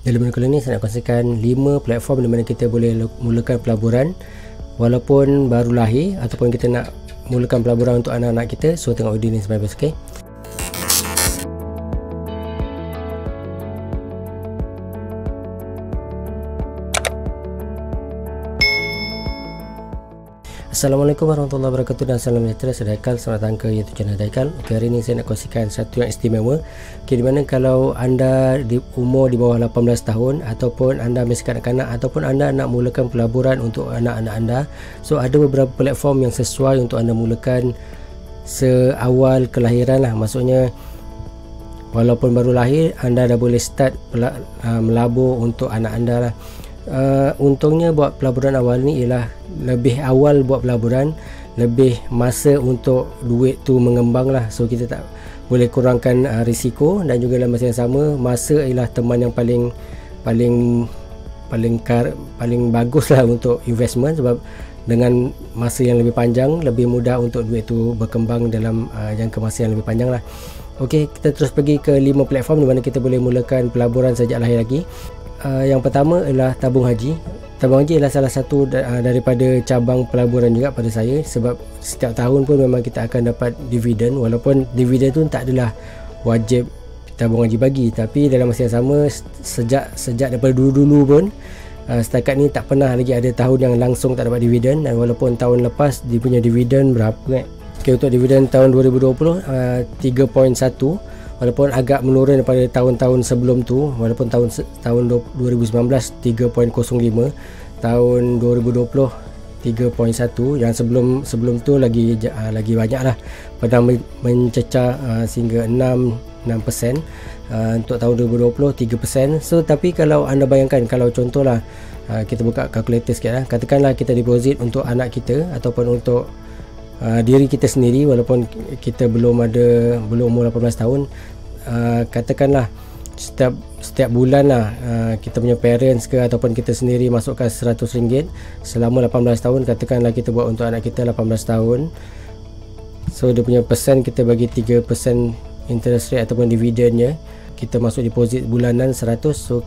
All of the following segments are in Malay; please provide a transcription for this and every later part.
Dalam video kali ini saya nak kongsikan 5 platform di mana kita boleh mulakan pelaburan walaupun baru lahir ataupun kita nak mulakan pelaburan untuk anak-anak kita. So tengok video ni sampai habis, okey? Assalamualaikum warahmatullahi wabarakatuh dan salam sejahtera. Saya Daikal, selamat datang ke YouTube channel Daikal. Okay, hari ini saya nak kongsikan satu yang istimewa. Okay, di mana kalau anda di umur di bawah 18 tahun ataupun anda masih kanak-kanak ataupun anda nak mulakan pelaburan untuk anak-anak anda, so ada beberapa platform yang sesuai untuk anda mulakan seawal kelahiran lah. Maksudnya walaupun baru lahir, anda dah boleh start melabur untuk anak anda lah. Untungnya buat pelaburan awal ni ialah lebih awal buat pelaburan, lebih masa untuk duit tu mengembang lah. So kita tak boleh kurangkan risiko, dan juga dalam masa yang sama, masa ialah teman yang paling bagus lah untuk investment, sebab dengan masa yang lebih panjang lebih mudah untuk duit tu berkembang dalam jangka masa yang lebih panjang lah. Okey, kita terus pergi ke 5 platform di mana kita boleh mulakan pelaburan sejak lahir lagi. Yang pertama ialah tabung haji. Tabung haji ialah salah satu daripada cabang pelaburan juga pada saya, sebab setiap tahun pun memang kita akan dapat dividen, walaupun dividen tu tak adalah wajib tabung haji bagi, tapi dalam masa yang sama sejak daripada dulu-dulu pun setakat ni tak pernah lagi ada tahun yang langsung tak dapat dividen. Dan walaupun tahun lepas dia punya dividen berapa okay, untuk dividen tahun 2020 3.1, walaupun agak menurun daripada tahun-tahun sebelum tu. Walaupun tahun 2019 3.05, tahun 2020 3.1, yang sebelum tu lagi banyak lah, pernah mencecah sehingga 6%. Untuk tahun 2020 3%. So tapi kalau anda bayangkan, kalau contohlah kita buka kalkulator sikit lah, katakanlah kita deposit untuk anak kita ataupun untuk diri kita sendiri, walaupun kita belum umur 18 tahun, katakanlah setiap bulan lah kita punya parents ke ataupun kita sendiri masukkan RM100 selama 18 tahun. Katakanlah kita buat untuk anak kita 18 tahun, so dia punya persen kita bagi 3% interest rate ataupun dividennya, kita masuk deposit bulanan 100. So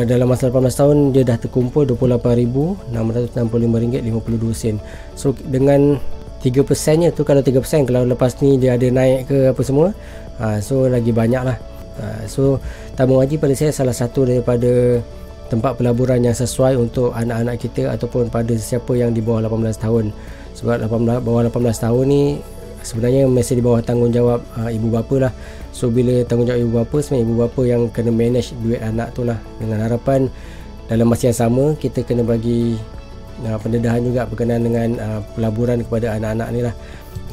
dalam masa 18 tahun dia dah terkumpul RM28,665.52. So dengan 3% nya tu, kalau 3%, kalau lepas ni dia ada naik ke apa semua, so lagi banyak lah. So tabung haji pada saya salah satu daripada tempat pelaburan yang sesuai untuk anak-anak kita ataupun pada siapa yang di bawah 18 tahun. Sebab bawah 18 tahun ni sebenarnya masih di bawah tanggungjawab ibu bapa lah. So bila tanggungjawab ibu bapa, sebenarnya ibu bapa yang kena manage duit anak tu lah, dengan harapan dalam masa yang sama kita kena bagi pendedahan juga berkenaan dengan pelaburan kepada anak-anak ni lah.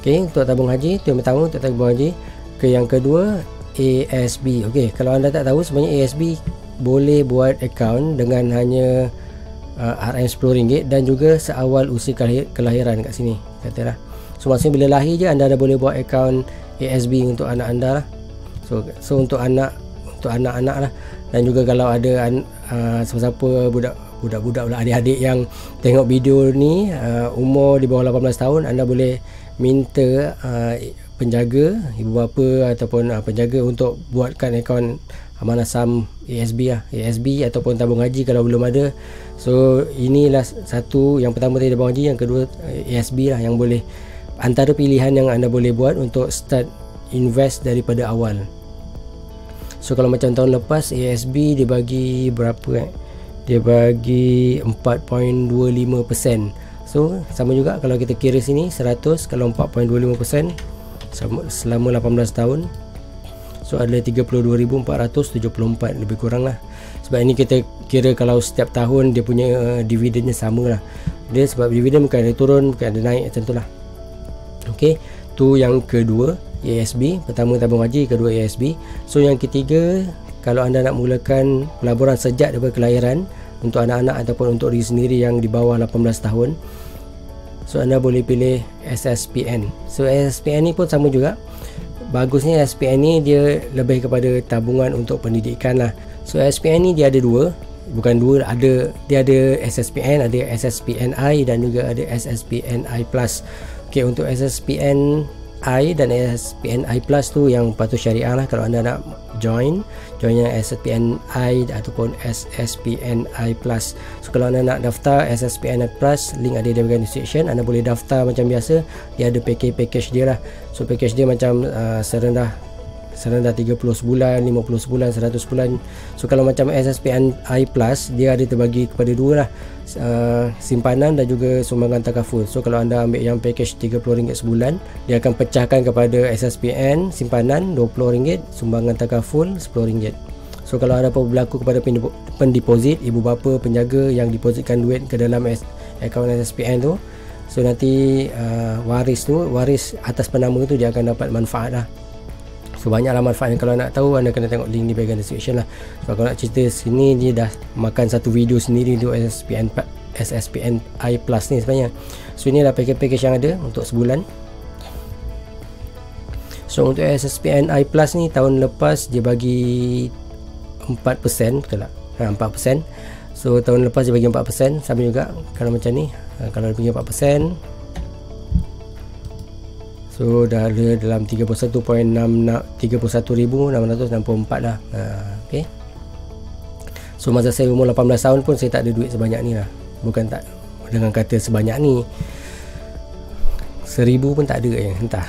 Okay, untuk tabung haji tu yang pertama, untuk tabung haji. Okay, yang kedua ASB. Okay, kalau anda tak tahu, sebenarnya ASB boleh buat account dengan hanya RM10 dan juga seawal usia kelahiran kat sini katalah. So maksudnya bila lahir je anda dah boleh buat account ASB untuk anak anda lah. So untuk anak-anak lah. Dan juga kalau ada siapa-siapa budak-budak pula, adik-adik yang tengok video ni umur di bawah 18 tahun, anda boleh minta penjaga, ibu bapa ataupun penjaga untuk buatkan akaun amanah saham ASB lah, ASB ataupun tabung haji kalau belum ada. So inilah satu, yang pertama tadi tabung haji, yang kedua ASB lah, yang boleh antara pilihan yang anda boleh buat untuk start invest daripada awal. So kalau macam tahun lepas, ASB dia bagi berapa dia bagi 4.25%. So sama juga kalau kita kira sini 100, kalau 4.25% selama 18 tahun, so ada 32,474 lebih kurang lah. Sebab ini kita kira kalau setiap tahun dia punya dividennya sama lah. Dia sebab dividen bukan ada turun, bukan ada naik, macam tu lah. Ok, tu yang kedua ASB. Pertama tabung haji, kedua ASB. So yang ketiga, kalau anda nak mulakan pelaburan sejak daripada kelahiran untuk anak-anak ataupun untuk diri sendiri yang di bawah 18 tahun, so anda boleh pilih SSPN. So SSPN ni pun sama juga. Bagusnya SSPN ni dia lebih kepada tabungan untuk pendidikan lah. So SSPN ni dia ada dua, bukan dua, dia ada SSPN, ada SSPNI dan juga ada SSPNI Plus. Okay, untuk SSPN I dan SSPNI Plus tu yang patuh syariah lah. Kalau anda nak join yang SSPNI ataupun SSPNI Plus. So kalau anda nak daftar SSPNI Plus, link ada di bahagian description. Anda boleh daftar macam biasa. Dia ada package dia lah. So package dia macam serendah 30 sebulan, 50 sebulan, 100 sebulan. So kalau macam SSPNI Plus, dia ada terbagi kepada dua lah, simpanan dan juga sumbangan takaful. So kalau anda ambil yang package RM30 sebulan, dia akan pecahkan kepada SSPN simpanan RM20, sumbangan takaful RM10. So kalau ada apa berlaku kepada pendeposit, ibu bapa, penjaga yang depositkan duit ke dalam akaun SSPN tu, so nanti waris atas penama tu dia akan dapat manfaat lah. So banyaklah manfaat. Kalau nak tahu, anda kena tengok link di bahagian description lah. Sebab kalau nak cerita sini, dia dah makan satu video sendiri untuk SSPNI Plus ni sebenarnya. So inilah package yang ada untuk sebulan. So untuk SSPNI Plus ni, tahun lepas dia bagi 4%, betul tak? 4%. So tahun lepas dia bagi 4%, sama juga kalau macam ni. Kalau dia bagi 4%, so dah ada dalam 31,664 lah. Okay. So masa saya umur 18 tahun pun saya tak ada duit sebanyak ni lah. Bukan tak dengan kata sebanyak ni, 1,000 pun tak ada entah.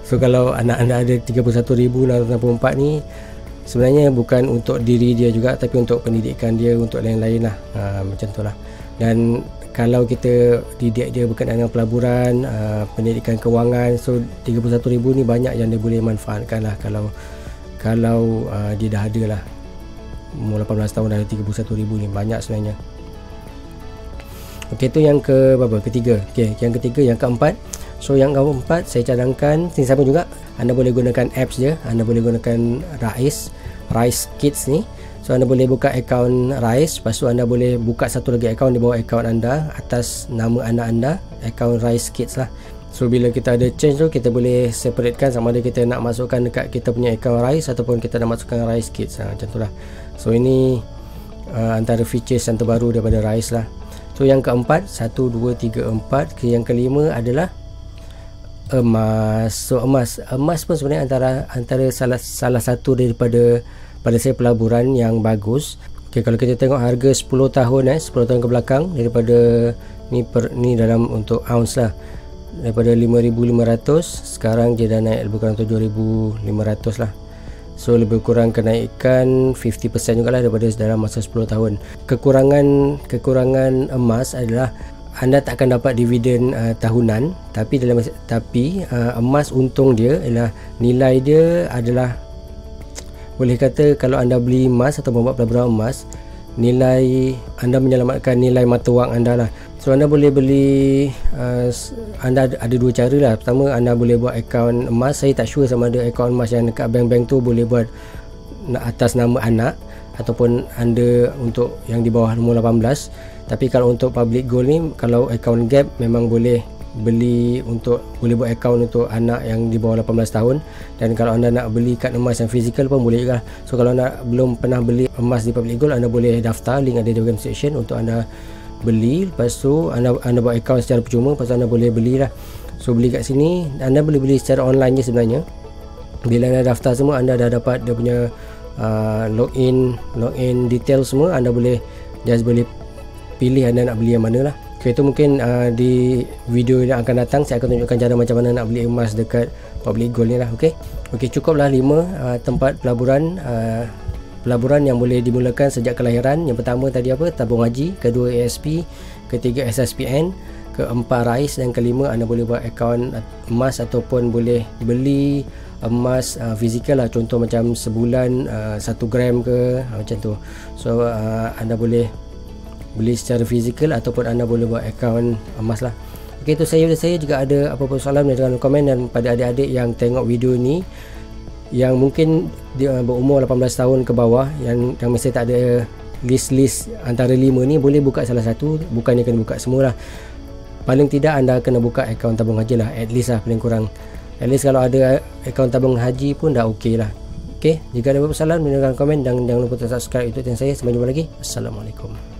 So kalau anak anda ada 31,664 ni, sebenarnya bukan untuk diri dia juga, tapi untuk pendidikan dia, untuk lain-lain lah. Macam tu lah. Dan kalau kita didik dia berkenaan dengan pelaburan, pendidikan kewangan, so 31,000 ni banyak yang dia boleh manfaatkan lah. Kalau dia dah ada lah, umur 18 tahun dah ada 31,000 ni, banyak sebenarnya. Ok, tu yang ketiga. Ok, yang ketiga. Yang keempat, so yang keempat saya cadangkan sini sama juga. Anda boleh gunakan apps dia. Anda boleh gunakan Rise Kids ni. So anda boleh buka akaun Rise, lepas tu anda boleh buka satu lagi akaun di bawah akaun anda atas nama anak anda, akaun Rise Kids lah. So bila kita ada change tu, kita boleh separatekan sama ada kita nak masukkan dekat kita punya akaun Rise ataupun kita nak masukkan Rise Kids, macam tu lah. So ini antara features yang terbaru daripada Rise lah. So yang keempat, 1, 2, 3, 4. Yang kelima adalah emas. So emas pun sebenarnya antara salah satu daripada pada saya pelaburan yang bagus. Okay, kalau kita tengok harga 10 tahun 10 tahun ke belakang, daripada ni dalam untuk ounce lah, daripada 5,500 sekarang dia dah naik lebih kurang 7,500 lah. So lebih kurang kenaikan 50% jugalah daripada dalam masa 10 tahun. Kekurangan emas adalah anda tak akan dapat dividen tahunan, tapi emas untung dia ialah nilai dia adalah, boleh kata kalau anda beli emas atau membuat pelaburan emas, nilai anda menyelamatkan nilai mata wang anda lah. So anda boleh beli, anda ada dua cara lah. Pertama, anda boleh buat akaun emas. Saya tak sure sama ada akaun emas yang dekat bank-bank tu boleh buat atas nama anak ataupun anda untuk yang di bawah umur 18. Tapi kalau untuk public gold ni, kalau akaun Gap memang boleh boleh buat akaun untuk anak yang di bawah 18 tahun. Dan kalau anda nak beli kad emas yang fizikal pun boleh juga. So kalau anda belum pernah beli emas di public gold, anda boleh daftar, link ada di bahagian section untuk anda beli. Lepas tu anda buat akaun secara percuma, lepas tu anda boleh beli lah. So beli kat sini, anda boleh beli secara online je sebenarnya. Bila anda daftar semua, anda dah dapat dia punya login detail semua. Anda boleh pilih anda nak beli yang mana lah. Okay, itu mungkin di video yang akan datang saya akan tunjukkan cara macam mana nak beli emas dekat public gold ni lah. Okay, cukuplah 5 tempat pelaburan yang boleh dimulakan sejak kelahiran. Yang pertama tadi apa? Tabung haji. Kedua ASP. Ketiga SSPN. Keempat Rise. Dan kelima anda boleh buat akaun emas ataupun boleh beli emas fizikal lah. Contoh macam sebulan 1 gram ke macam tu. So anda boleh beli secara fizikal ataupun anda boleh buat akaun emas lah. Ok, itu saya juga ada apa-apa soalan jangan komen. Dan pada adik-adik yang tengok video ni yang mungkin dia berumur 18 tahun ke bawah, yang mesti tak ada list antara 5 ni, boleh buka salah satu, bukannya kena buka semua lah. Paling tidak anda kena buka akaun tabung haji lah, at least lah, paling kurang. At least kalau ada akaun tabung haji pun dah ok lah. Ok, jika ada apa-apa soalan, jangan komen dan jangan lupa subscribe YouTube channel saya. Sampai jumpa lagi. Assalamualaikum.